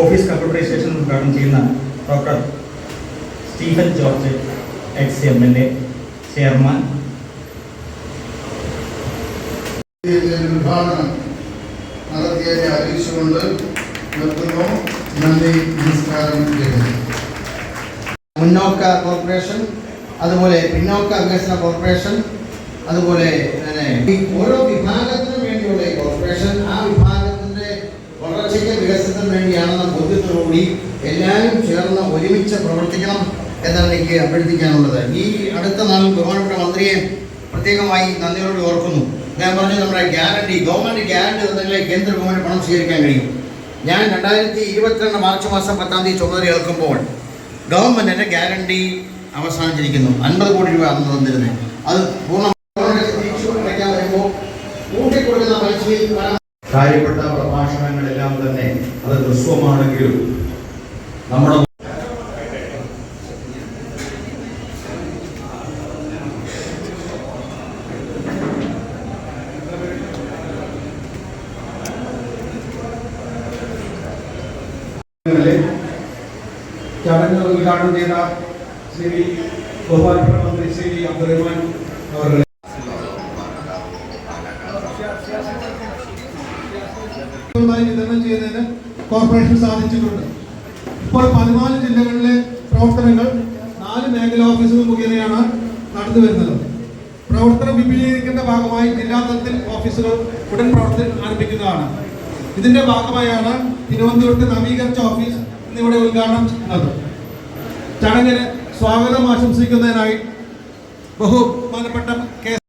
Office computerisation ഉദ്ഘാടനം ചെയ്യുന്ന doctor Stephen George X MLA chairman. വിഭാഗം നടത്തിയതിനെ അറിയിച്ചുകൊണ്ട് നിർത്തുന്നു. നന്ദി, നമസ്കാരം. മുന്നോക്ക കോർപ്പറേഷൻ, അതുപോലെ പിന്നോക്ക വികസന കോർപ്പറേഷൻ, അതുപോലെ ഓരോ വിഭാഗത്തിനും വേണ്ടിയുള്ള കോർപ്പറേഷൻ ആ വിഭാഗത്തിന്റെ വളർച്ചയ്ക്ക് വികസനത്തിന് വേണ്ടിയാണെന്ന ബോധ്യത്തോടുകൂടി എല്ലാവരും ചേർന്ന് ഒരുമിച്ച് പ്രവർത്തിക്കണം എന്നാണ് എനിക്ക് അഭ്യർത്ഥിക്കാനുള്ളത്. ഈ അടുത്ത നാളിൽ ബഹുമാനപ്പെട്ട മന്ത്രിയെ പ്രത്യേകമായി നന്ദിയോട് ഓർക്കുന്നു. ഞാൻ പറഞ്ഞു, നമ്മുടെ ഗ്യാരണ്ടി, ഗവൺമെന്റ് ഗ്യാരണ്ടി തന്നെങ്കിലേ കേന്ദ്ര ഗവൺമെന്റ് പണം സ്വീകരിക്കാൻ കഴിയും. ഞാൻ 2022 മാർച്ച് മാസം 10-ാം തീയതി ചുമതല ഏൽക്കുമ്പോൾ ഗവൺമെന്റിന്റെ ഗ്യാരണ്ടി അവസാനിച്ചിരിക്കുന്നു. 50 കോടി രൂപ അന്ന് തന്നിരുന്നത്. അത് പൂർണ്ണ വരുമ്പോൾ കൂട്ടിക്കൊടുക്കുന്ന പലിശയിൽ കാര്യപ്പെട്ട പ്രഭാഷണങ്ങളെല്ലാം തന്നെ അത് ഹ്രസ്വമാണെങ്കിലും നമ്മുടെ ചടങ്ങ് ഉദ്ഘാടനം ചെയ്ത ശ്രീ ബഹുമാനപ്പെട്ട മന്ത്രി ശ്രീ അബ്ദുറഹ്മാൻ അവർ വിതരണം ചെയ്യുന്നതിന് കോർപ്പറേഷൻ സാധിച്ചിട്ടുണ്ട്. ഇപ്പോൾ 14 ജില്ലകളിലെ പ്രവർത്തനങ്ങൾ 4 മേഖലാ ഓഫീസുകൾ മുഖേനയാണ് നടന്നു വരുന്നത്. പ്രവർത്തനം വിപുലീകരിക്കേണ്ട ഭാഗമായി ജില്ലാതലത്തിൽ ഓഫീസുകൾ ഉടൻ പ്രവർത്തനം ആരംഭിക്കുന്നതാണ്. ഇതിന്റെ ഭാഗമായാണ് തിരുവനന്തപുരത്ത് നവീകരിച്ച ഓഫീസ് ഇന്നിവിടെ ഉദ്ഘാടനം ചെയ്യുന്നത്. ചടങ്ങിന് സ്വാഗതം ആശംസിക്കുന്നതിനായി ബഹുമാനപ്പെട്ട കെ